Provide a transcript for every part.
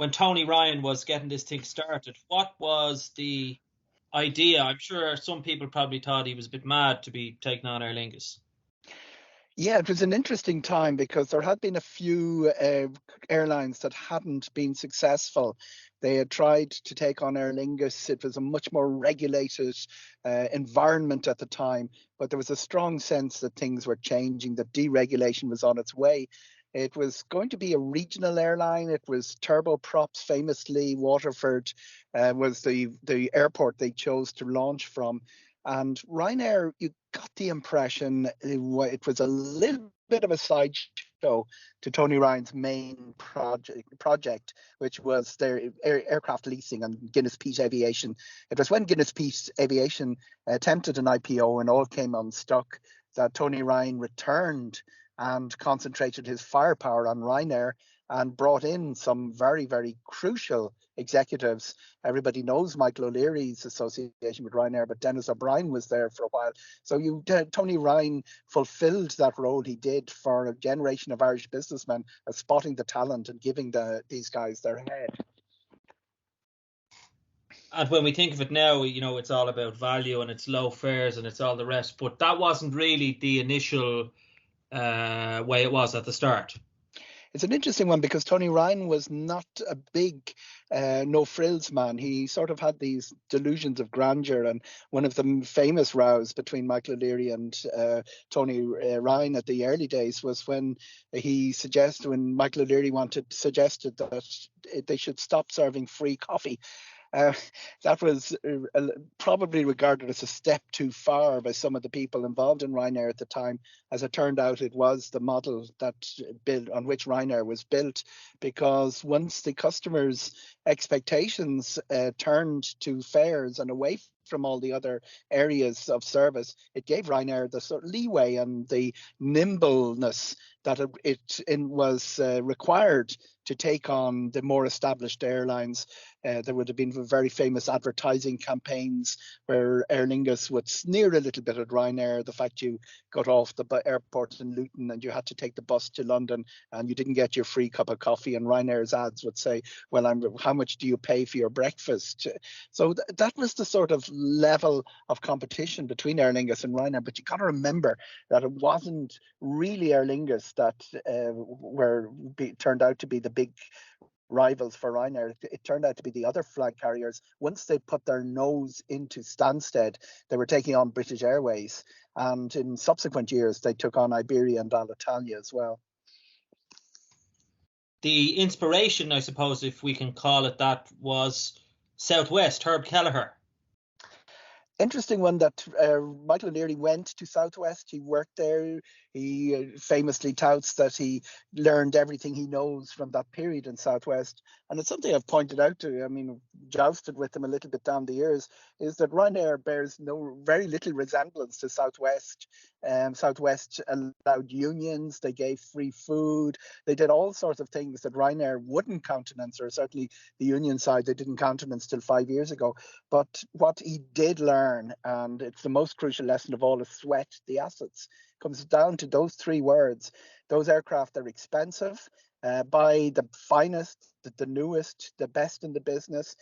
when Tony Ryan was getting this thing started, what was the idea? I'm sure some people probably thought he was a bit mad to be taking on Aer Lingus. Yeah, it was an interesting time because there had been a few airlines that hadn't been successful. They had tried to take on Aer Lingus. It was a much more regulated environment at the time, but there was a strong sense that things were changing, that deregulation was on its way. It was going to be a regional airline. It was turboprops, famously. Waterford was the airport they chose to launch from. And Ryanair, you got the impression it was a little bit of a sideshow to Tony Ryan's main project, which was their aircraft leasing and Guinness Peak Aviation. It was when Guinness Peak Aviation attempted an IPO and all came unstuck that Tony Ryan returned and concentrated his firepower on Ryanair and brought in some very, very crucial executives. Everybody knows Michael O'Leary's association with Ryanair, but Dennis O'Brien was there for a while. So Tony Ryan fulfilled that role he did for a generation of Irish businessmen, of spotting the talent and giving these guys their head. And when we think of it now, it's all about value and it's low fares and it's all the rest. But that wasn't really the initial way it was at the start. It's an interesting one because Tony Ryan was not a big no-frills man. He sort of had these delusions of grandeur, and one of the famous rows between Michael O'Leary and Tony Ryan at the early days was when Michael O'Leary suggested that they should stop serving free coffee. That was probably regarded as a step too far by some of the people involved in Ryanair at the time. As it turned out, it was the model on which Ryanair was built, because once the customers' expectations turned to fares and away from all the other areas of service, it gave Ryanair the sort of leeway and the nimbleness that it was required to take on the more established airlines. There would have been very famous advertising campaigns where Aer Lingus would sneer a little bit at Ryanair, the fact you got off the airport in Luton and you had to take the bus to London and you didn't get your free cup of coffee, and Ryanair's ads would say, well, how much do you pay for your breakfast? So that was the sort of level of competition between Aer Lingus and Ryanair. But you got to remember that it wasn't really Aer Lingus that turned out to be the big rivals for Ryanair. It turned out to be the other flag carriers. Once they put their nose into Stansted, they were taking on British Airways, and in subsequent years they took on Iberia and Alitalia as well. The inspiration, I suppose, if we can call it that, was Southwest, Herb Kelleher. Interesting one that Michael O'Leary went to Southwest. He worked there. He famously touts that he learned everything he knows from that period in Southwest. And it's something I've pointed out to, jousted with him a little bit down the years, is that Ryanair bears very little resemblance to Southwest. Southwest allowed unions, they gave free food, they did all sorts of things that Ryanair wouldn't countenance, or certainly the union side they didn't countenance till 5 years ago. But what he did learn, and it's the most crucial lesson of all, is sweat the assets. It comes down to those three words. Those aircraft are expensive. Buy the finest, the newest, the best in the business,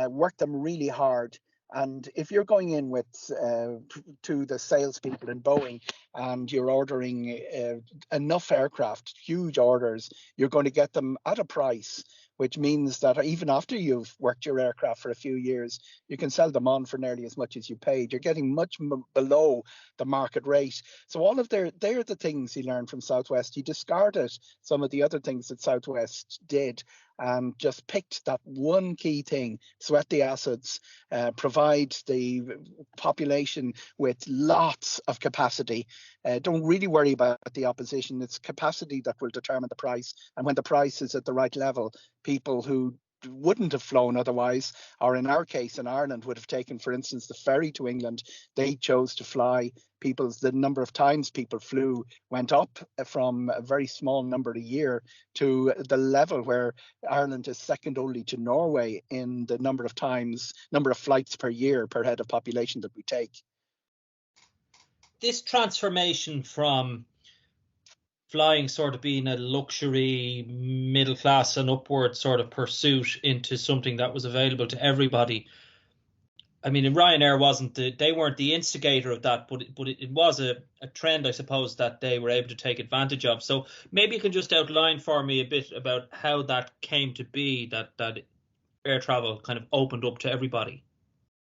work them really hard. And if you're going in with to the salespeople in Boeing and you're ordering enough aircraft, huge orders, you're going to get them at a price, which means that even after you've worked your aircraft for a few years, you can sell them on for nearly as much as you paid. You're getting much below the market rate. So all of they're the things he learned from Southwest. He discarded some of the other things that Southwest did and just picked that one key thing: sweat the assets, provide the population with lots of capacity. Don't really worry about the opposition. It's capacity that will determine the price. And when the price is at the right level, people who wouldn't have flown otherwise, or in our case in Ireland would have taken, for instance, the ferry to England, they chose to fly. The number of times people flew went up from a very small number a year to the level where Ireland is second only to Norway in the number of flights per year per head of population that we take. This transformation from flying sort of being a luxury, middle class and upward sort of pursuit into something that was available to everybody. I mean, Ryanair they weren't the instigator of that, but it was a trend, I suppose, that they were able to take advantage of. So maybe you can just outline for me a bit about how that came to be, that air travel kind of opened up to everybody.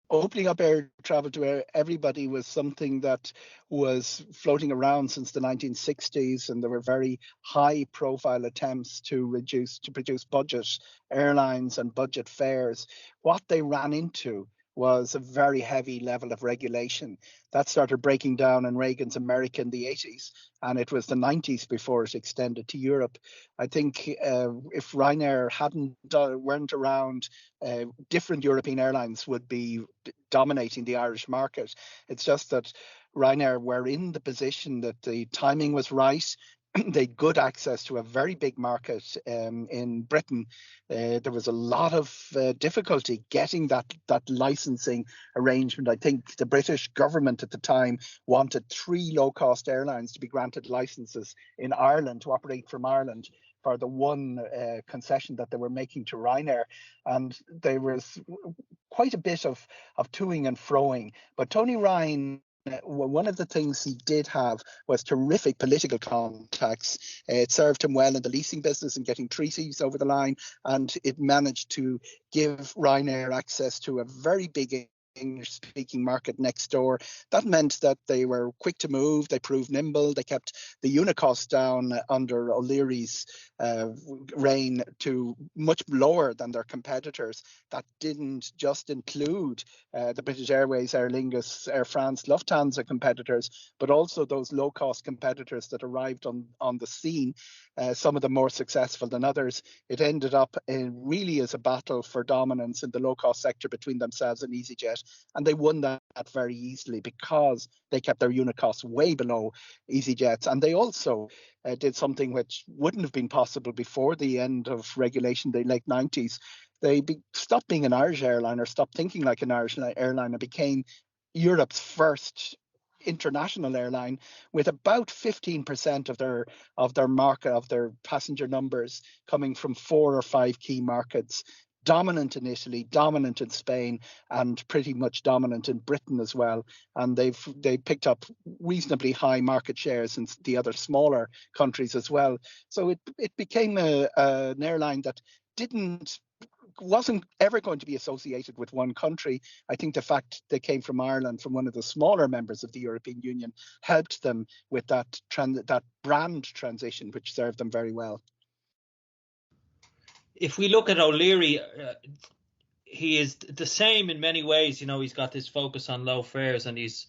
Opening up air travel to everybody was something that was floating around since the 1960s, and there were very high profile attempts to produce budget airlines and budget fares. What they ran into was a very heavy level of regulation that started breaking down in Reagan's America in the 80s, and it was the 90s before it extended to Europe. I think if Ryanair weren't around, different European airlines would be dominating the Irish market. It's just that Ryanair were in the position that the timing was right. They had good access to a very big market in Britain. There was a lot of difficulty getting that licensing arrangement. I think the British government at the time wanted 3 low-cost airlines to be granted licenses in Ireland to operate from Ireland for the one concession that they were making to Ryanair. And there was quite a bit of toing and froing. But Tony Ryan, one of the things he did have was terrific political contacts. It served him well in the leasing business and getting treaties over the line, and it managed to give Ryanair access to a very big English-speaking market next door. That meant that they were quick to move, they proved nimble, they kept the unit cost down under O'Leary's reign to much lower than their competitors. That didn't just include the British Airways, Aer Lingus, Air France, Lufthansa competitors, but also those low-cost competitors that arrived on the scene, some of them more successful than others. It ended up really as a battle for dominance in the low-cost sector between themselves and EasyJet. And they won that very easily because they kept their unit costs way below EasyJet's. And they also did something which wouldn't have been possible before the end of regulation in the late 90s. They stopped being an Irish airline, or stopped thinking like an Irish airline, and became Europe's first international airline, with about 15% of their market, of their passenger numbers coming from 4 or 5 key markets. Dominant in Italy, dominant in Spain, and pretty much dominant in Britain as well. And they picked up reasonably high market shares in the other smaller countries as well. So it became an airline that wasn't ever going to be associated with one country. I think the fact they came from Ireland, from one of the smaller members of the European Union, helped them with that brand transition, which served them very well. If we look at O'Leary, he is the same in many ways. He's got this focus on low fares, and he's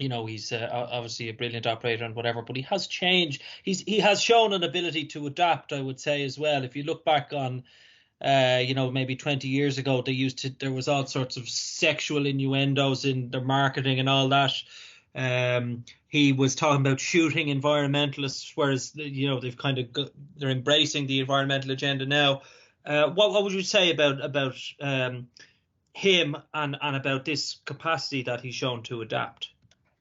obviously a brilliant operator and whatever, but he has changed. He has shown an ability to adapt, I would say, as well. If you look back on, maybe 20 years ago, there was all sorts of sexual innuendos in their marketing and all that. He was talking about shooting environmentalists, whereas they're embracing the environmental agenda now. What would you say about him and about this capacity that he's shown to adapt?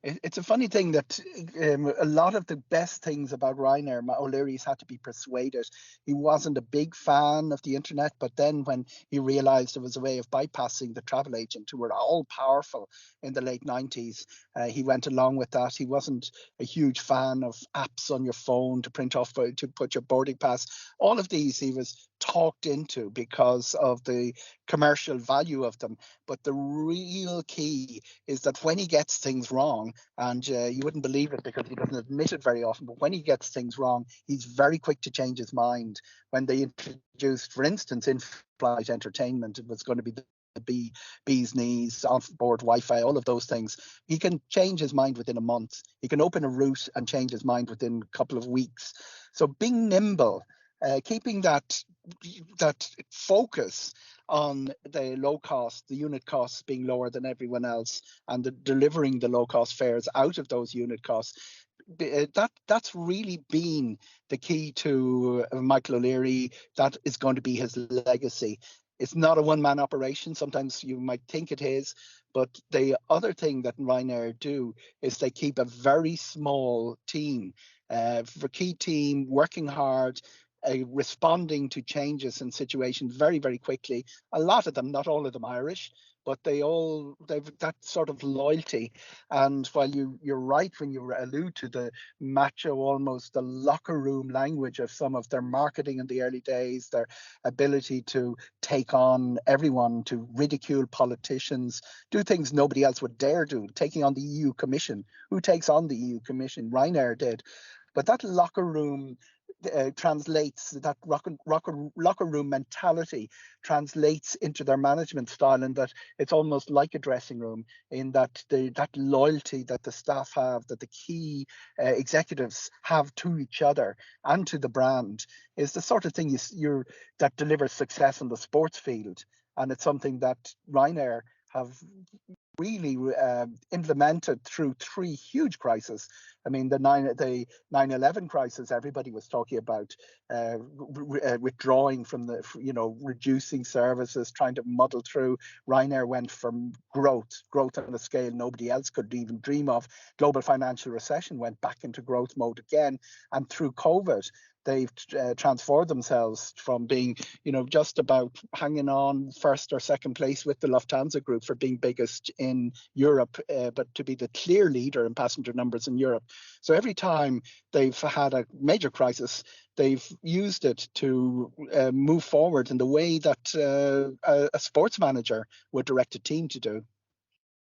It's a funny thing that a lot of the best things about Ryanair, O'Leary's had to be persuaded. He wasn't a big fan of the internet, but then when he realized it was a way of bypassing the travel agent, who were all powerful in the late 90s, he went along with that. He wasn't a huge fan of apps on your phone to print off, to put your boarding pass. All of these he was talked into because of the commercial value of them. But the real key is that when he gets things wrong, and you wouldn't believe it because he doesn't admit it very often, but when he gets things wrong, he's very quick to change his mind. When they introduced, for instance, in-flight entertainment, it was going to be the bee's knees, off-board Wi-Fi, all of those things. He can change his mind within a month. He can open a route and change his mind within a couple of weeks. So being nimble, keeping that focus on the low cost, the unit costs being lower than everyone else, and delivering the low cost fares out of those unit costs. That's really been the key to Michael O'Leary. That is going to be his legacy. It's not a one-man operation. Sometimes you might think it is, but the other thing that Ryanair do is they keep a very small team, for key team, working hard, responding to changes and situations very, very quickly. A lot of them, not all of them Irish, but they've that sort of loyalty. And while you're right when you allude to the macho, almost the locker room language of some of their marketing in the early days, their ability to take on everyone, to ridicule politicians, do things nobody else would dare do, taking on the EU Commission. Who takes on the EU Commission? Ryanair did. But that locker room translates, that locker room mentality translates into their management style, and that it's almost like a dressing room, in that that loyalty that the staff have, that the key executives have to each other and to the brand, is the sort of thing that delivers success in the sports field. And it's something that Ryanair have really implemented through three huge crises. I mean, the 9/11 crisis, everybody was talking about withdrawing from the, reducing services, trying to muddle through. Ryanair went from growth on a scale nobody else could even dream of. Global financial recession, went back into growth mode again. And through COVID, they've transformed themselves from being, just about hanging on first or second place with the Lufthansa group for being biggest in Europe, but to be the clear leader in passenger numbers in Europe. So every time they've had a major crisis, they've used it to move forward in the way that a sports manager would direct a team to do.